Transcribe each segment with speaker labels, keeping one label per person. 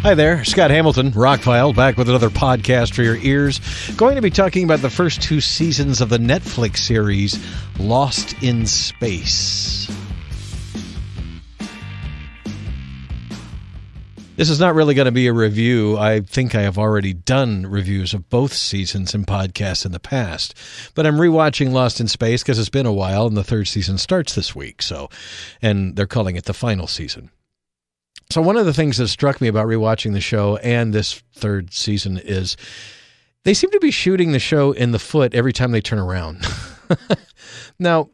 Speaker 1: Hi there, Scott Hamilton, ROCKFILE, back with another podcast for your ears. Going to be talking about the first 2 seasons of the Netflix series Lost in Space. This is not really going to be a review. I think I have already done reviews of both seasons in podcasts in the past. But I'm rewatching Lost in Space because it's been a while and the 3rd season starts this week. And they're calling it the final season. So one of the things that struck me about rewatching the show and this 3rd season is they seem to be shooting the show in the foot every time they turn around. Now,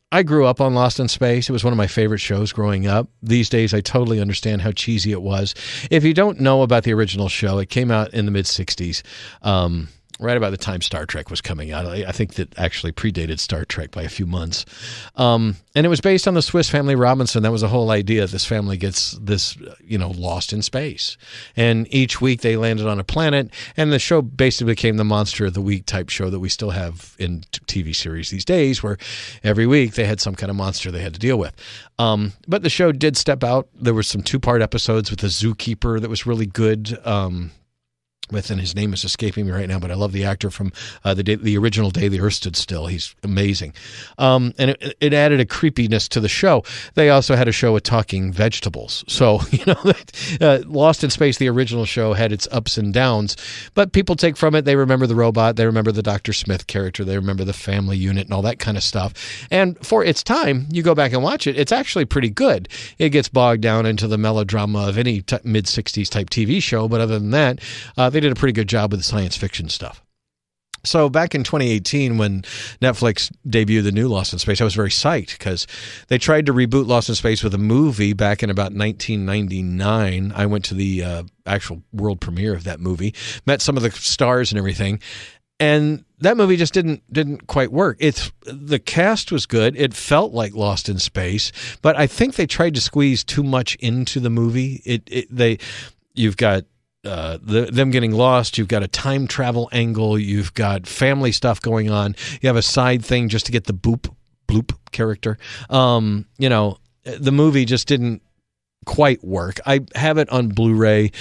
Speaker 1: I grew up on Lost in Space. It was one of my favorite shows growing up. These days, I totally understand how cheesy it was. If you don't know about the original show, it came out in the mid-'60s. Right about the time Star Trek was coming out. I think that actually predated Star Trek by a few months. And it was based on the Swiss Family Robinson. That was the whole idea. This family gets lost in space. And each week they landed on a planet, and the show basically became the Monster of the Week type show that we still have in TV series these days, where every week they had some kind of monster they had to deal with. But the show did step out. There were some 2-part episodes with the zookeeper that was really good. And his name is escaping me right now, but I love the actor from the original Day the Earth Stood Still. He's amazing. And it added a creepiness to the show. They also had a show with talking vegetables. So, Lost in Space, the original show, had its ups and downs, but people take from it. They remember the robot. They remember the Dr. Smith character. They remember the family unit and all that kind of stuff. And for its time, you go back and watch it, it's actually pretty good. It gets bogged down into the melodrama of any mid-'60s type TV show, but other than that, they did a pretty good job with the science fiction stuff. So back in 2018, when Netflix debuted the new Lost in Space, I was very psyched because they tried to reboot Lost in Space with a movie back in about 1999. I went to the actual world premiere of that movie, met some of the stars and everything, and that movie just didn't quite work. The cast was good. It felt like Lost in Space, but I think they tried to squeeze too much into the movie. You've got them getting lost. You've got a time travel angle. You've got family stuff going on. You have a side thing just to get the bloop character. The movie just didn't quite work. I have it on Blu-ray.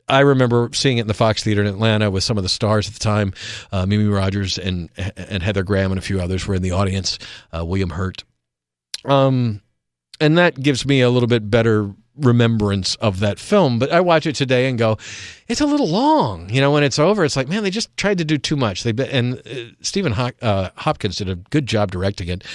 Speaker 1: I remember seeing it in the Fox Theater in Atlanta with some of the stars at the time. Mimi Rogers and Heather Graham and a few others were in the audience. William Hurt. And that gives me a little bit better remembrance of that film, but I watch it today and go, it's a little long. When it's over, it's like, man, they just tried to do too much. Stephen Hopkins did a good job directing it.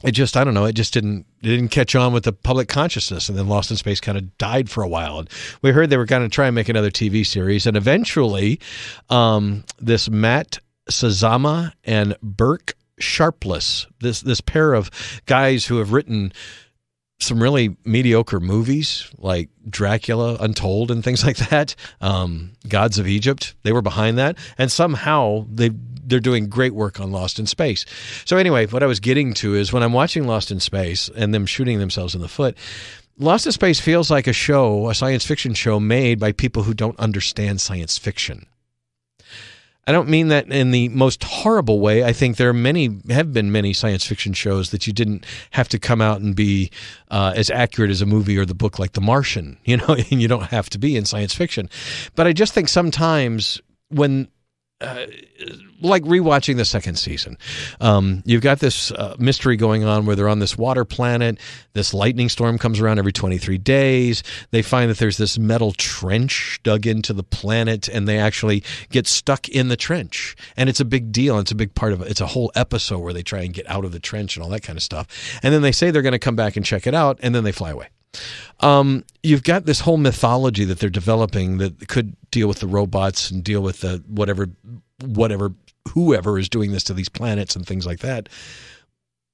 Speaker 1: It just didn't catch on with the public consciousness, and then Lost in Space kind of died for a while. And we heard they were going to try and make another TV series, and eventually, this Matt Sazama and Burke Sharpless, this pair of guys who have written some really mediocre movies like Dracula Untold and things like that, Gods of Egypt, they were behind that, and somehow they're doing great work on Lost in Space. So anyway, what I was getting to is when I'm watching Lost in Space and them shooting themselves in the foot, Lost in Space feels like a science fiction show made by people who don't understand science fiction. I don't mean that in the most horrible way. I think have been many science fiction shows that you didn't have to come out and be as accurate as a movie or the book like The Martian, and you don't have to be in science fiction. But I just think sometimes when, like rewatching the 2nd season, you've got this mystery going on where they're on this water planet. This lightning storm comes around every 23 days. They find that there's this metal trench dug into the planet, and they actually get stuck in the trench. And it's a big deal. It's a big part of it. It's a whole episode where they try and get out of the trench and all that kind of stuff. And then they say they're going to come back and check it out, and then they fly away. You've got this whole mythology that they're developing that could deal with the robots and deal with the whoever is doing this to these planets and things like that.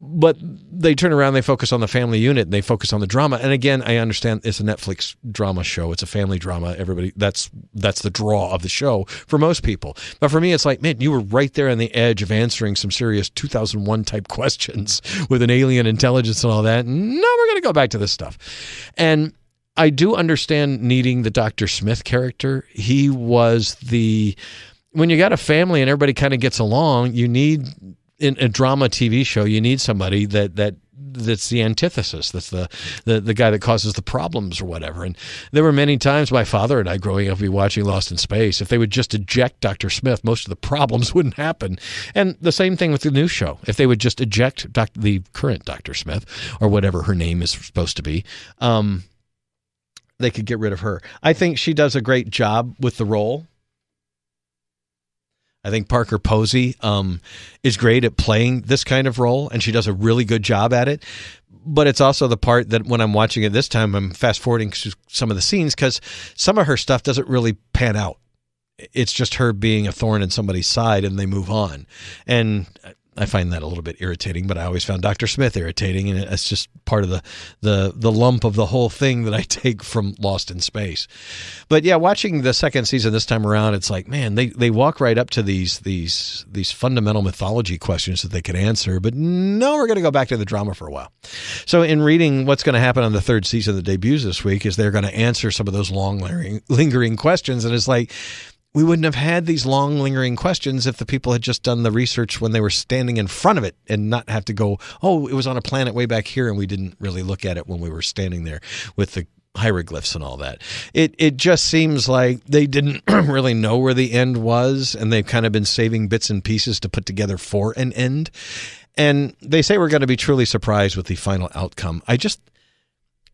Speaker 1: But they turn around, they focus on the family unit, and they focus on the drama. And again, I understand it's a Netflix drama show. It's a family drama. Everybody, that's the draw of the show for most people. But for me, it's like, man, you were right there on the edge of answering some serious 2001 type questions with an alien intelligence and all that. And now we're going to go back to this stuff. And I do understand needing the Dr. Smith character. He was when you got a family and everybody kind of gets along, you need, in a drama TV show, you need somebody that that's the antithesis. That's the guy that causes the problems or whatever. And there were many times my father and I growing up would be watching Lost in Space. If they would just eject Dr. Smith, most of the problems wouldn't happen. And the same thing with the new show. If they would just eject the current Dr. Smith, or whatever her name is supposed to be, they could get rid of her. I think she does a great job with the role. I think Parker Posey is great at playing this kind of role, and she does a really good job at it. But it's also the part that when I'm watching it this time, I'm fast-forwarding some of the scenes because some of her stuff doesn't really pan out. It's just her being a thorn in somebody's side, and they move on. And I find that a little bit irritating, but I always found Dr. Smith irritating, and it's just part of the lump of the whole thing that I take from Lost in Space. But yeah, watching the second season this time around, it's like, man, they walk right up to these fundamental mythology questions that they could answer, but no, we're going to go back to the drama for a while. So in reading what's going to happen on the third season that debuts this week is they're going to answer some of those long lingering questions, and it's like, we wouldn't have had these long lingering questions if the people had just done the research when they were standing in front of it and not have to go, oh, it was on a planet way back here and we didn't really look at it when we were standing there with the hieroglyphs and all that. It just seems like they didn't really know where the end was, and they've kind of been saving bits and pieces to put together for an end. And they say we're going to be truly surprised with the final outcome.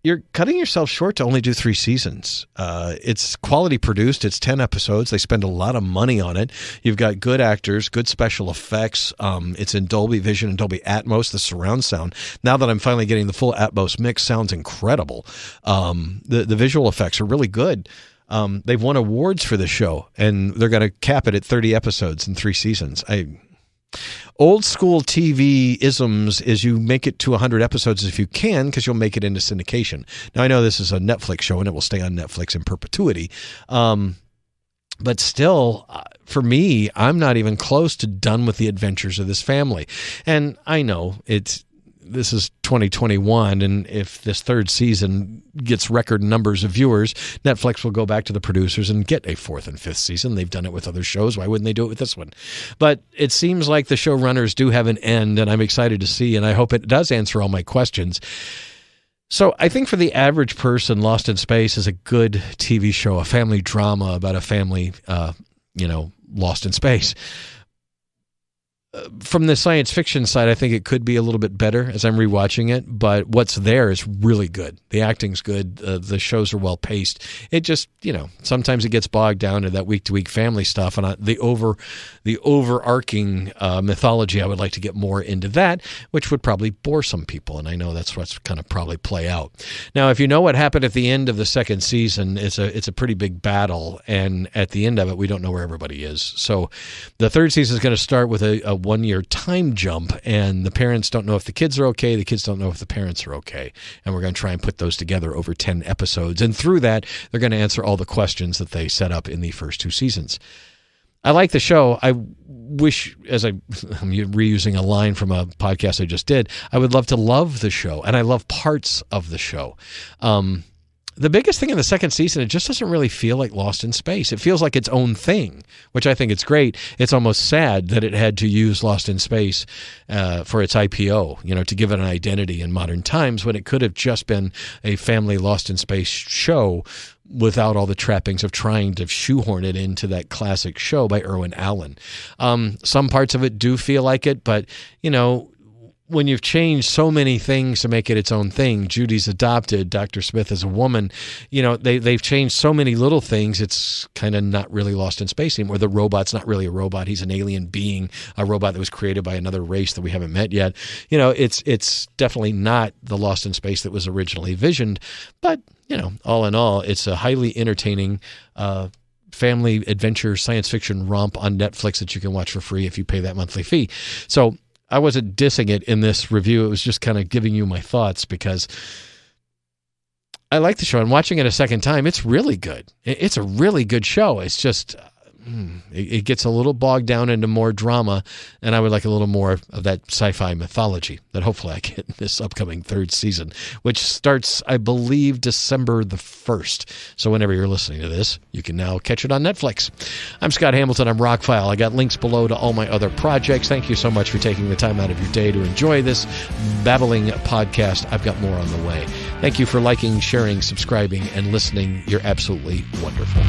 Speaker 1: You're cutting yourself short to only do 3 seasons. It's quality produced. It's 10 episodes. They spend a lot of money on it. You've got good actors, good special effects. It's in Dolby Vision and Dolby Atmos, the surround sound. Now that I'm finally getting the full Atmos mix, sounds incredible. The visual effects are really good. They've won awards for the show, and they're going to cap it at 30 episodes in 3 seasons. Old school TV isms is you make it to 100 episodes if you can, because you'll make it into syndication. Now, I know this is a Netflix show and it will stay on Netflix in perpetuity. But still, for me, I'm not even close to done with the adventures of this family. And I know this is 2021, and if this third season gets record numbers of viewers, Netflix will go back to the producers and get a 4th and 5th season. They've done it with other shows. Why wouldn't they do it with this one? But it seems like the showrunners do have an end, and I'm excited to see, and I hope it does answer all my questions. So I think for the average person, Lost in Space is a good TV show, a family drama about a family, lost in space. From the science fiction side, I think it could be a little bit better as I'm rewatching it, but what's there is really good. The acting's good. The shows are well paced. It just, sometimes it gets bogged down to that week-to-week family stuff, and the overarching mythology, I would like to get more into that, which would probably bore some people, and I know that's what's going to probably play out. Now, if you know what happened at the end of the second season, it's a pretty big battle, and at the end of it, we don't know where everybody is. So the third season is going to start with a 1-year time jump, and the parents don't know if the kids are okay, the kids don't know if the parents are okay, and we're going to try and put those together over 10 episodes, and through that they're going to answer all the questions that they set up in the first 2 seasons. I like the show. I wish, I'm reusing a line from a podcast I just did, I would love to love the show, and I love parts of the show. The biggest thing in the second season, it just doesn't really feel like Lost in Space. It feels like its own thing, which I think it's great. It's almost sad that it had to use Lost in Space for its IPO, to give it an identity in modern times, when it could have just been a family Lost in Space show without all the trappings of trying to shoehorn it into that classic show by Irwin Allen. Some parts of it do feel like it, but, when you've changed so many things to make it its own thing, Judy's adopted, Dr. Smith is a woman, they've changed so many little things, it's kind of not really Lost in Space anymore. The robot's not really a robot. He's an alien being, a robot that was created by another race that we haven't met yet. It's definitely not the Lost in Space that was originally visioned, but, all in all, it's a highly entertaining family adventure science fiction romp on Netflix that you can watch for free if you pay that monthly fee. So I wasn't dissing it in this review. It was just kind of giving you my thoughts because I like the show. And watching it a second time, it's really good. It's a really good show. It's just it gets a little bogged down into more drama, and I would like a little more of that sci-fi mythology that hopefully I get in this upcoming third season, which starts, I believe, December the 1st. So whenever you're listening to this, you can now catch it on Netflix. I'm Scott Hamilton. I'm ROCKFILE. I got links below to all my other projects. Thank you so much for taking the time out of your day to enjoy this babbling podcast. I've got more on the way. Thank you for liking, sharing, subscribing, and listening. You're absolutely wonderful.